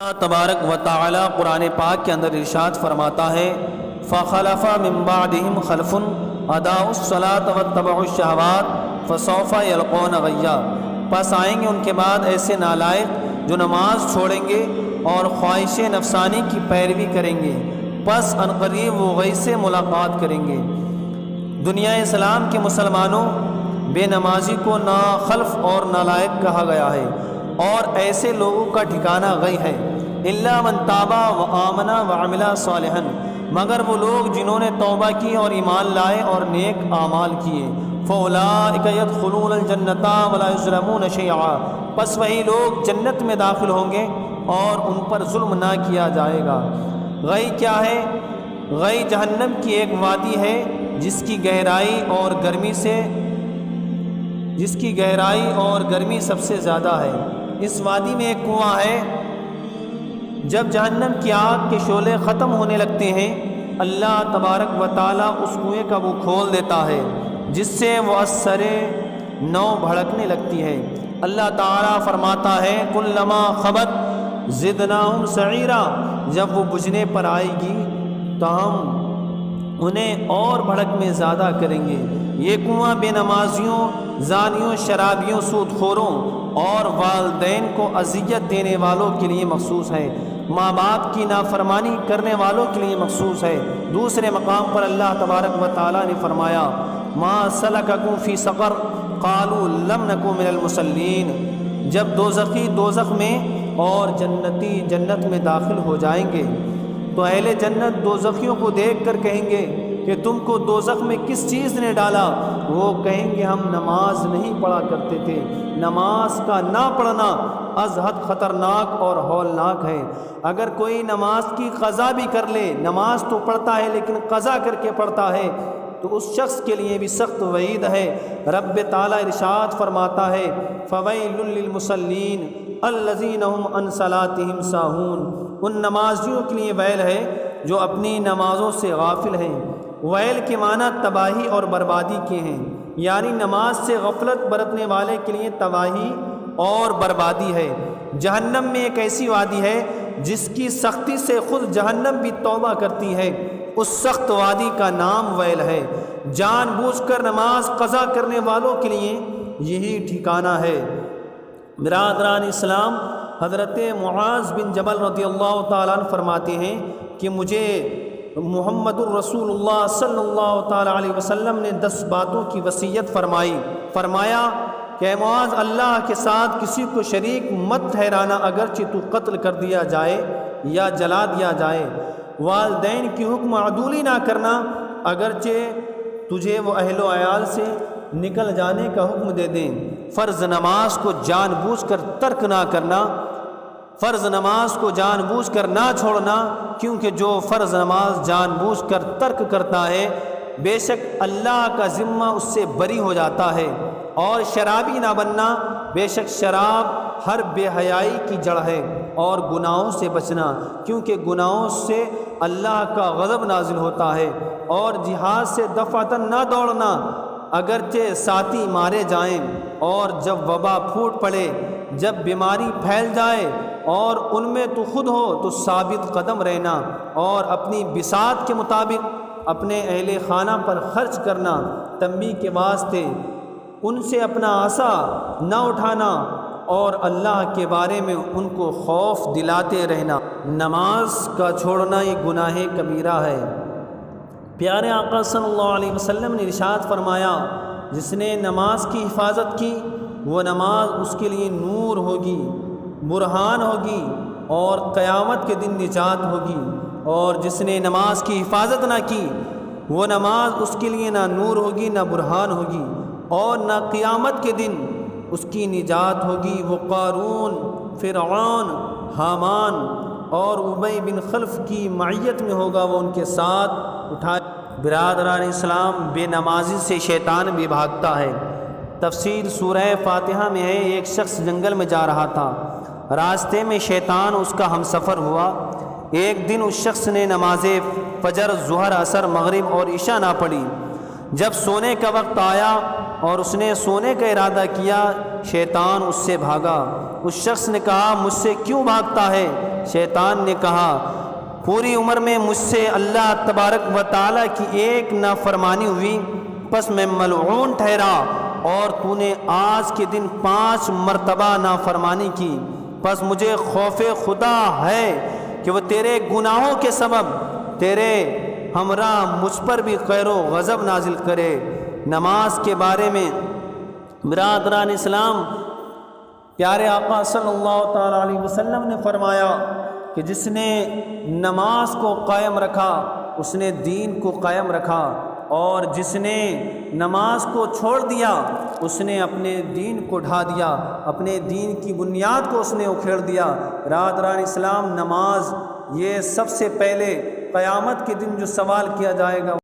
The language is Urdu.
اللہ تبارک و تعالی قرآن پاک کے اندر ارشاد فرماتا ہے فَخَلَفَ مِن بَعْدِهِمْ خَلْفٌ أَضَاعُوا الصَّلَاةَ وَاتَّبَعُوا الشَّهَوَاتِ فَسَوْفَ يَلْقَوْنَ غَيًّا۔ پس آئیں گے ان کے بعد ایسے نالائق جو نماز چھوڑیں گے اور خواہش نفسانی کی پیروی کریں گے، پس عنقریب وہ غی سے ملاقات کریں گے۔ دنیا اسلام کے مسلمانوں، بے نمازی کو ناخلف اور نالائق کہا گیا ہے، اور ایسے لوگوں کا ٹھکانہ غی ہے۔ الا من تاب وآمن وعمل صالحا، مگر وہ لوگ جنہوں نے توبہ کی اور ایمان لائے اور نیک اعمال کیے۔ فاولئک يدخلون الجنۃ ولا یظلمون شیئا، پس وہی لوگ جنت میں داخل ہوں گے اور ان پر ظلم نہ کیا جائے گا۔ غی کیا ہے؟ غی جہنم کی ایک وادی ہے جس کی گہرائی اور گرمی سب سے زیادہ ہے۔ اس وادی میں ایک کنواں ہے۔ جب جہنم کی آگ کے شعلے ختم ہونے لگتے ہیں، اللہ تبارک و تعالیٰ اس کنویں کا منہ کھول دیتا ہے، جس سے وہ اثر نو بھڑکنے لگتی ہے۔ اللہ تعالیٰ فرماتا ہے کلما خبت زدناہم سعیرا، جب وہ بجھنے پر آئے گی تو ہم انہیں اور بھڑک میں زیادہ کریں گے۔ یہ کنواں بے نمازیوں، زانیوں، شرابیوں، سود خوروں اور والدین کو اذیت دینے والوں کے لیے مخصوص ہے، ماں باپ کی نافرمانی کرنے والوں کے لیے مخصوص ہے۔ دوسرے مقام پر اللہ تبارک و تعالیٰ نے فرمایا ما سلککم فی سقر قالوا لم نکن من المصلین، جب دوزخی دوزخ میں اور جنتی جنت میں داخل ہو جائیں گے تو اہل جنت دوزخیوں کو دیکھ کر کہیں گے کہ تم کو دوزخ میں کس چیز نے ڈالا؟ وہ کہیں گے ہم نماز نہیں پڑھا کرتے تھے۔ نماز کا نہ پڑھنا از حد خطرناک اور ہولناک ہے۔ اگر کوئی نماز کی قضا بھی کر لے، نماز تو پڑھتا ہے لیکن قضا کر کے پڑھتا ہے، تو اس شخص کے لیے بھی سخت وعید ہے۔ رب تعالیٰ ارشاد فرماتا ہے فویل للمصلین الذین هم عن صلاتهم ساہون، ان نمازیوں کے لیے ویل ہے جو اپنی نمازوں سے غافل ہیں۔ ویل کے معنی تباہی اور بربادی کے ہیں، یعنی نماز سے غفلت برتنے والے کے لیے تباہی اور بربادی ہے۔ جہنم میں ایک ایسی وادی ہے جس کی سختی سے خود جہنم بھی توبہ کرتی ہے، اس سخت وادی کا نام ویل ہے۔ جان بوجھ کر نماز قضا کرنے والوں کے لیے یہی ٹھکانہ ہے۔ برادران اسلام، حضرت معاذ بن جبل رضی اللہ تعالیٰ عنہ فرماتے ہیں کہ مجھے محمد الرسول اللہ صلی اللہ تعالیٰ علیہ وسلم نے 10 باتوں کی وصیت فرمایا کہ اے معاذ، اللہ کے ساتھ کسی کو شریک مت ٹھہرانا، اگرچہ تو قتل کر دیا جائے یا جلا دیا جائے۔ والدین کی حکم عدولی نہ کرنا، اگرچہ تجھے وہ اہل و عیال سے نکل جانے کا حکم دے دیں۔ فرض نماز کو جان بوجھ کر ترک نہ کرنا، فرض نماز کو جان بوجھ کر نہ چھوڑنا، کیونکہ جو فرض نماز جان بوجھ کر ترک کرتا ہے بے شک اللہ کا ذمہ اس سے بری ہو جاتا ہے۔ اور شرابی نہ بننا، بے شک شراب ہر بے حیائی کی جڑ ہے۔ اور گناہوں سے بچنا، کیونکہ گناہوں سے اللہ کا غضب نازل ہوتا ہے۔ اور جہاد سے دفعتاً نہ دوڑنا، اگرچہ ساتھی مارے جائیں۔ اور جب وبا پھوٹ پڑے، جب بیماری پھیل جائے اور ان میں تو خود ہو تو ثابت قدم رہنا، اور اپنی بساط کے مطابق اپنے اہل خانہ پر خرچ کرنا، تنبیہ کے واسطے ان سے اپنا عصا نہ اٹھانا، اور اللہ کے بارے میں ان کو خوف دلاتے رہنا۔ نماز کا چھوڑنا یہ گناہ کبیرہ ہے۔ پیارے آقا صلی اللہ علیہ وسلم نے ارشاد فرمایا جس نے نماز کی حفاظت کی وہ نماز اس کے لیے نور ہوگی، برہان ہوگی، اور قیامت کے دن نجات ہوگی۔ اور جس نے نماز کی حفاظت نہ کی وہ نماز اس کے لیے نہ نور ہوگی، نہ برہان ہوگی، اور نہ قیامت کے دن اس کی نجات ہوگی۔ وہ قارون، فرعون، حامان اور ابی بن خلف کی معیت میں ہوگا، وہ ان کے ساتھ اٹھائے۔ برادران اسلام، بے نمازی سے شیطان بھی بھاگتا ہے۔ تفسیر سورہ فاتحہ میں ہے ایک شخص جنگل میں جا رہا تھا، راستے میں شیطان اس کا ہم سفر ہوا۔ ایک دن اس شخص نے نماز فجر، ظہر، عصر، مغرب اور عشاء نہ پڑھی۔ جب سونے کا وقت آیا اور اس نے سونے کا ارادہ کیا، شیطان اس سے بھاگا۔ اس شخص نے کہا مجھ سے کیوں بھاگتا ہے؟ شیطان نے کہا پوری عمر میں مجھ سے اللہ تبارک و تعالیٰ کی ایک نافرمانی ہوئی، پس میں ملعون ٹھہرا، اور تو نے آج کے دن 5 مرتبہ نافرمانی کی، پس مجھے خوف خدا ہے کہ وہ تیرے گناہوں کے سبب تیرے ہمراہ مجھ پر بھی قہر و غضب نازل کرے۔ نماز کے بارے میں برادران اسلام، پیارے آقا صلی اللہ تعالیٰ علیہ وسلم نے فرمایا کہ جس نے نماز کو قائم رکھا اس نے دین کو قائم رکھا، اور جس نے نماز کو چھوڑ دیا اس نے اپنے دین کو ڈھا دیا، اپنے دین کی بنیاد کو اس نے اکھیڑ دیا۔ برادران اسلام، نماز یہ سب سے پہلے قیامت کے دن جو سوال کیا جائے گا